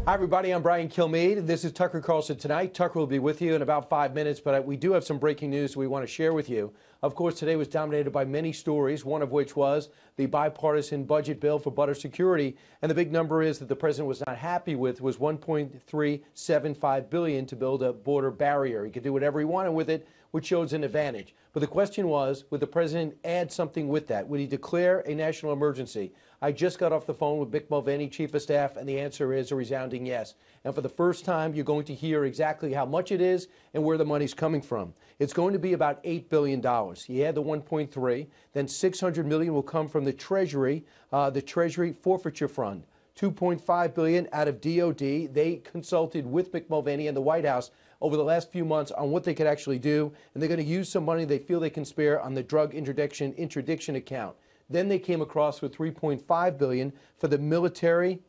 Hi, everybody. I'm Brian Kilmeade. This is Tucker Carlson Tonight. Tucker will be with you in about 5 minutes, but we do have some breaking news we want to share with you. Of course, today was dominated by many stories, one of which was the bipartisan budget bill for border security. And the big number is that the president was not happy with was $1.375 billion to build a border barrier. He could do whatever he wanted with it, which shows an advantage. But the question was, would the president add something with that? Would he declare a national emergency? I just got off the phone with Mick Mulvaney, Chief of Staff, and the answer is a resounding yes. And for the first time, you're going to hear exactly how much it is and where the money's coming from. It's going to be about $8 billion. He had the 1.3, then $600 million will come from the Treasury Forfeiture Fund. $2.5 billion out of DOD. They consulted with Mick Mulvaney and the White House over the last few months on what they could actually do, and they're going to use some money they feel they can spare on the drug interdiction account. Then they came across with $3.5 billion for the military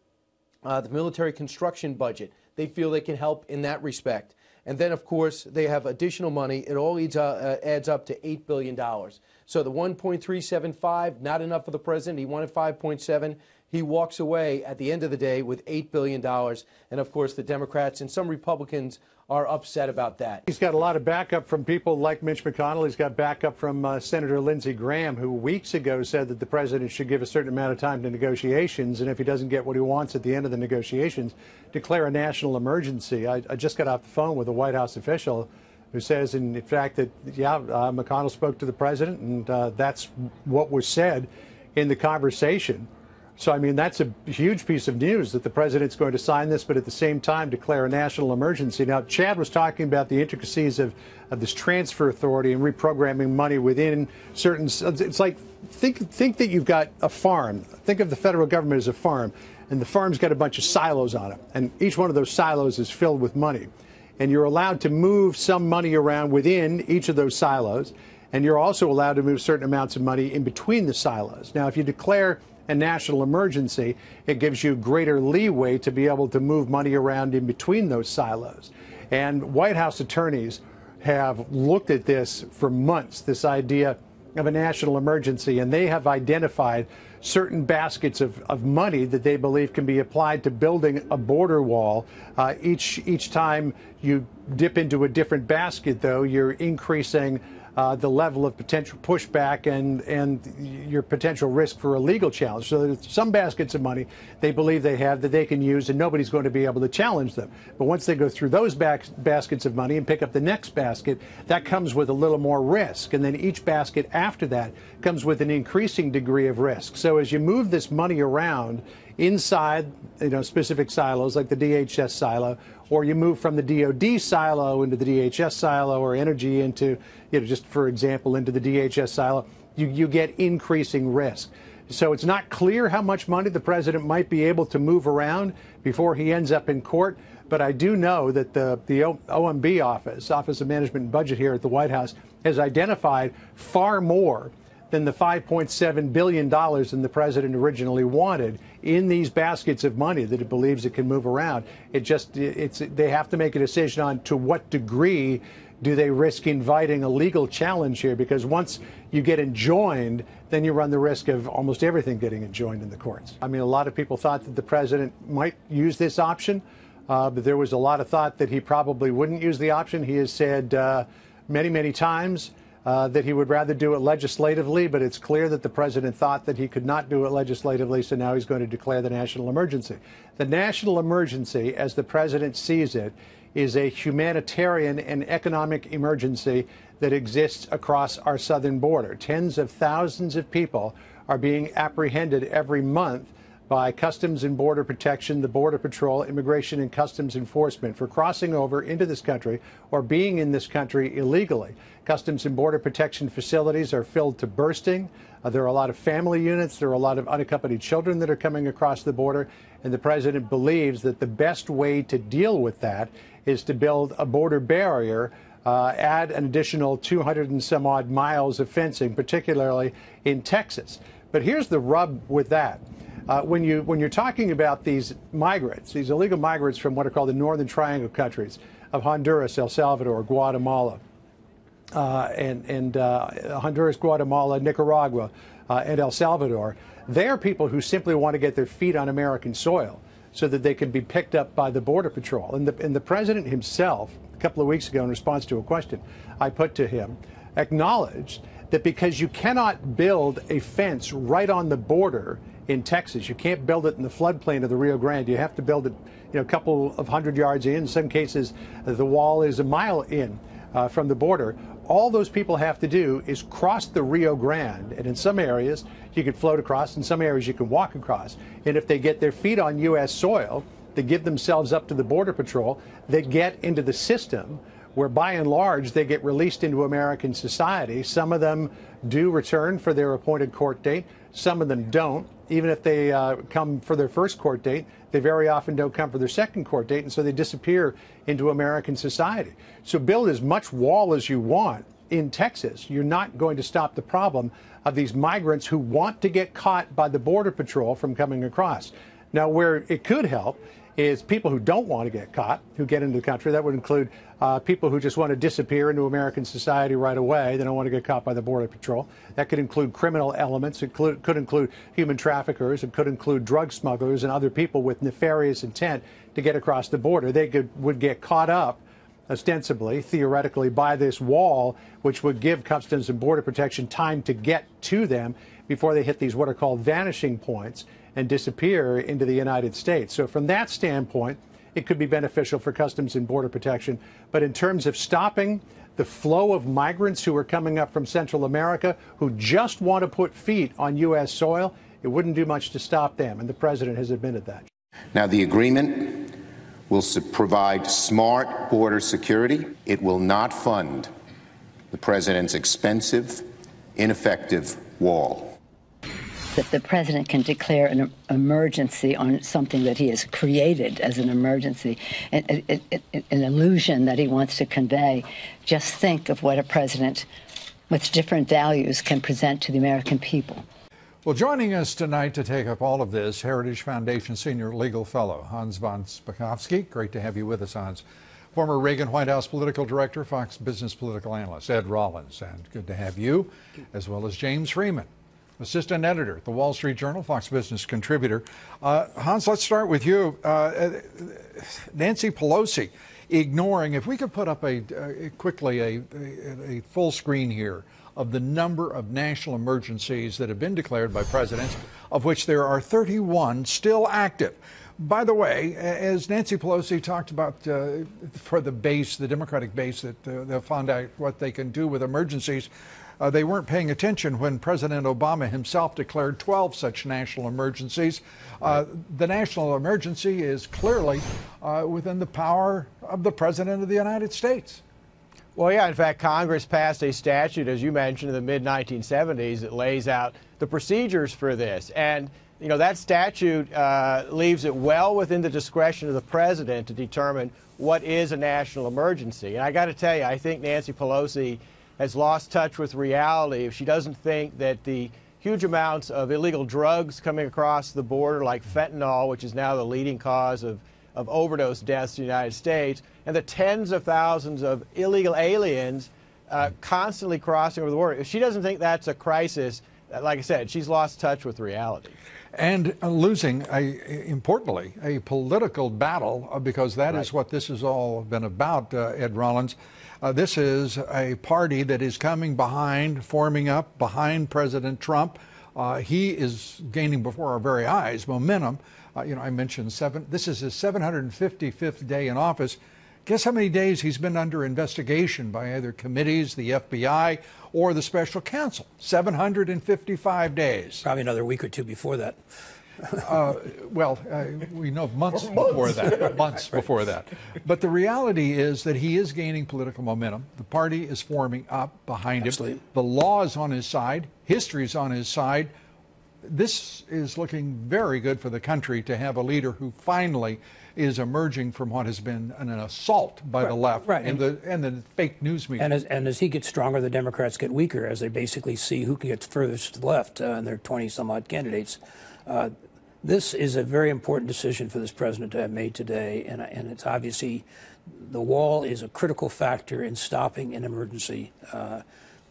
construction budget. They feel they can help in that respect. And then, of course, they have additional money. It all adds up to $8 billion. So the 1.375, not enough for the president. He wanted 5.7. He walks away at the end of the day with $8 billion. And, of course, the Democrats and some Republicans are upset about that. He's got a lot of backup from people like Mitch McConnell. He's got backup from Senator Lindsey Graham, who weeks ago said that the president should give a certain amount of time to negotiations, and if he doesn't get what he wants at the end of the negotiations, declare a national emergency. I just got off the phone with a White House official who says, in fact, that, McConnell spoke to the president, and that's what was said in the conversation. So, I mean, that's a huge piece of news that the president's going to sign this, but at the same time declare a national emergency. Now, Chad was talking about the intricacies of this transfer authority and reprogramming money within certain. It's like think that you've got a farm. Think of the federal government as a farm, and the farm's got a bunch of silos on it, and each one of those silos is filled with money. And you're allowed to move some money around within each of those silos, and you're also allowed to move certain amounts of money in between the silos. Now, if you declare a national emergency, it gives you greater leeway to be able to move money around in between those silos. And White House attorneys have looked at this for months, this idea of a national emergency, and they have identified certain baskets of money that they believe can be applied to building a border wall. Each time you dip into a different basket, though, you're increasing the level of potential pushback and your potential risk for a legal challenge. So there's some baskets of money they believe they have that they can use, and nobody's going to be able to challenge them. But once they go through those baskets of money and pick up the next basket, that comes with a little more risk. And then each basket after that comes with an increasing degree of risk. So as you move this money around inside, specific silos like the DHS silo, or you move from the DOD silo into the DHS silo, or energy into, just for example, into the DHS silo, you get increasing risk. So it's not clear how much money the president might be able to move around before he ends up in court. But I do know that the OMB Office of Management and Budget here at the White House has identified far more than the $5.7 billion than the president originally wanted in these baskets of money that it believes it can move around. They have to make a decision on to what degree do they risk inviting a legal challenge here, because once you get enjoined, then you run the risk of almost everything getting enjoined in the courts. I mean, a lot of people thought that the president might use this option, but there was a lot of thought that he probably wouldn't use the option. He has said many, many times that he would rather do it legislatively, but it's clear that the president thought that he could not do it legislatively, so now he's going to declare the national emergency. The national emergency, as the president sees it, is a humanitarian and economic emergency that exists across our southern border. Tens of thousands of people are being apprehended every month by Customs and Border Protection, the Border Patrol, Immigration and Customs Enforcement for crossing over into this country or being in this country illegally. Customs and Border Protection facilities are filled to bursting. There are a lot of family units. There are a lot of unaccompanied children that are coming across the border. And the president believes that the best way to deal with that is to build a border barrier, add an additional 200 and some odd miles of fencing, particularly in Texas. But here's the rub with that. When you're talking about these migrants, these illegal migrants from what are called the Northern Triangle countries of Honduras, El Salvador, Guatemala, Honduras, Guatemala, Nicaragua, and El Salvador, they are people who simply want to get their feet on American soil. so that they could be picked up by the Border Patrol. And the president himself, a couple of weeks ago, in response to a question I put to him, acknowledged that because you cannot build a fence right on the border in Texas, you can't build it in the floodplain of the Rio Grande. You have to build it, a couple of 100 yards in. In some cases, the wall is a mile in from the border. All those people have to do is cross the Rio Grande, and in some areas you can float across, in some areas you can walk across. And if they get their feet on U.S. soil, they give themselves up to the Border Patrol, they get into the system where by and large they get released into American society. Some of them do return for their appointed court date, some of them don't. Even if they come for their first court date, they very often don't come for their second court date, and so they disappear into American society. So build as much wall as you want in Texas. You're not going to stop the problem of these migrants who want to get caught by the Border Patrol from coming across. Now, where it could help is people who don't want to get caught, who get into the country. That would include people who just want to disappear into American society right away. They don't want to get caught by the Border Patrol. That could include criminal elements. It could include human traffickers. It could include drug smugglers and other people with nefarious intent to get across the border. They would get caught up, ostensibly, theoretically, by this wall, which would give Customs and Border Protection time to get to them before they hit these what are called vanishing points and disappear into the United States. So from that standpoint, it could be beneficial for Customs and Border Protection. But in terms of stopping the flow of migrants who are coming up from Central America who just want to put feet on U.S. soil, it wouldn't do much to stop them. And the president has admitted that. Now, the agreement will provide smart border security. It will not fund the president's expensive, ineffective wall. That the president can declare an emergency on something that he has created as an emergency, an illusion that he wants to convey. Just think of what a president with different values can present to the American people. Well, joining us tonight to take up all of this, Heritage Foundation Senior Legal Fellow Hans von Spakovsky. Great to have you with us, Hans. Former Reagan White House Political Director, Fox Business Political Analyst Ed Rollins. And good to have you, as well as James Freeman, Assistant Editor at the Wall Street Journal, Fox Business Contributor. Hans, let's start with you. Nancy Pelosi ignoring, if we could put up quickly a full screen here of the number of national emergencies that have been declared by presidents, of which there are 31 still active. By the way, as Nancy Pelosi talked about for the base, the Democratic base, that they'll find out what they can do with emergencies, they weren't paying attention when President Obama himself declared 12 such national emergencies. The national emergency is clearly within the power of the President of the United States. Well, yeah, in fact, Congress passed a statute, as you mentioned, in the mid-1970s that lays out the procedures for this. And, you know, that statute leaves it well within the discretion of the president to determine what is a national emergency. And I got to tell you, I think Nancy Pelosi has lost touch with reality if she doesn't think that the huge amounts of illegal drugs coming across the border, like fentanyl, which is now the leading cause of overdose deaths in the United States, and the tens of thousands of illegal aliens constantly crossing over the border. If she doesn't think that's a crisis, like I said, she's lost touch with reality. And losing, importantly, a political battle, because that is what this has all been about, Ed Rollins. This is a party that is coming behind, forming up behind President Trump. He is gaining before our very eyes momentum. I mentioned this is his 755th day in office. Guess how many days he's been under investigation by either committees, the FBI, or the special counsel? 755 days. Probably another week or two before that. We know months before that. Months before that. But the reality is that he is gaining political momentum. The party is forming up behind him. The law is on his side. History is on his side. This is looking very good for the country to have a leader who finally is emerging from what has been an assault by the left and the fake news media. And as he gets stronger, the Democrats get weaker as they basically see who can get furthest to the left and their 20-some-odd candidates. This is a very important decision for this president to have made today, and it's obviously the wall is a critical factor in stopping an emergency.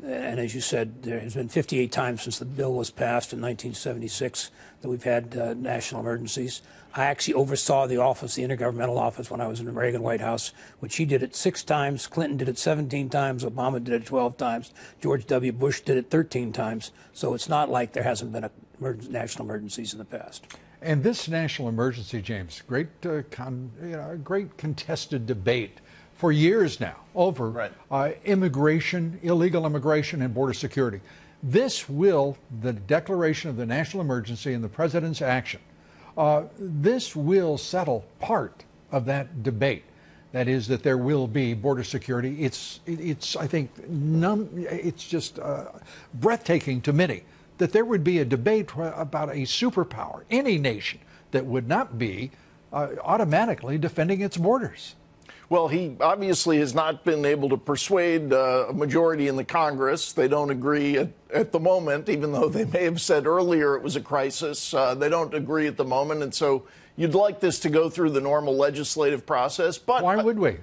And as you said, there has been 58 times since the bill was passed in 1976 that we've had national emergencies. I actually oversaw the office, the Intergovernmental Office, when I was in the Reagan White House, which he did it 6 times, Clinton did it 17 times, Obama did it 12 times, George W. Bush did it 13 times. So it's not like there hasn't been national emergencies in the past. And this national emergency, James, great contested debate for years now over immigration, illegal immigration, and border security. The declaration of the national emergency and the president's action, this will settle part of that debate. That is, that there will be border security. It's I think, it's just breathtaking to many that there would be a debate about a superpower, any nation, that would not be automatically defending its borders. Well, he obviously has not been able to persuade a majority in the Congress. They don't agree at the moment, even though they may have said earlier it was a crisis. They don't agree at the moment. And so you'd like this to go through the normal legislative process. But why would we?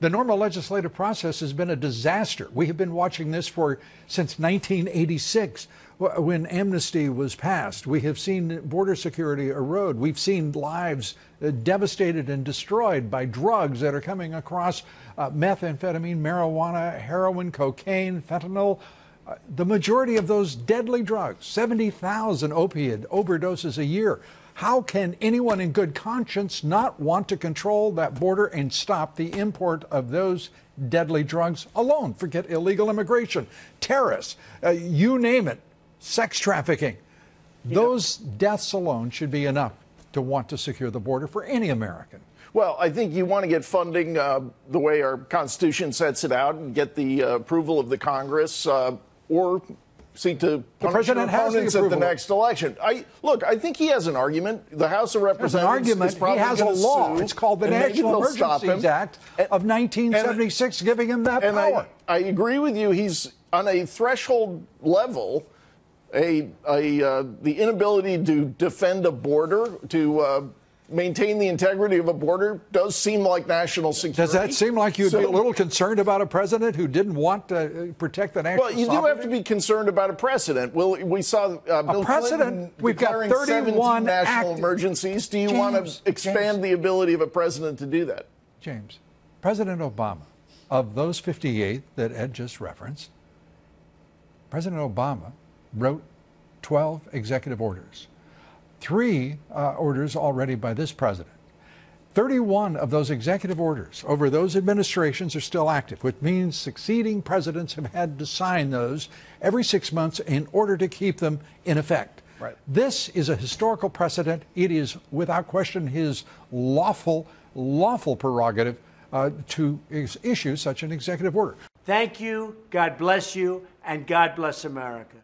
The normal legislative process has been a disaster. We have been watching this since 1986. When amnesty was passed, we have seen border security erode. We've seen lives devastated and destroyed by drugs that are coming across methamphetamine, marijuana, heroin, cocaine, fentanyl. The majority of those deadly drugs, 70,000 opiate overdoses a year. How can anyone in good conscience not want to control that border and stop the import of those deadly drugs alone? Forget illegal immigration, terrorists, you name it. Sex trafficking. Those deaths alone should be enough to want to secure the border for any American. Well, I think you want to get funding the way our Constitution sets it out and get the approval of the Congress or seek to punish your opponents at the next election. I think he has an argument. The House of Representatives is probably he has a law. It's called the National Emergencies Act of 1976, giving him that power. I agree with you. He's on a threshold level. The inability to defend a border, to maintain the integrity of a border, does seem like national security. Does that seem like you'd be a little concerned about a president who didn't want to protect the national sovereignty? Well, you do have to be concerned about a precedent. We saw Bill Clinton we've got 31 national emergencies. Do you want to expand the ability of a president to do that? James, President Obama, of those 58 that Ed just referenced, President Obama wrote 12 executive orders. 3 orders already by this president. 31 of those executive orders over those administrations are still active, which means succeeding presidents have had to sign those every 6 months in order to keep them in effect. Right. This is a historical precedent. It is without question his lawful prerogative to issue such an executive order. Thank you, God bless you, and God bless America.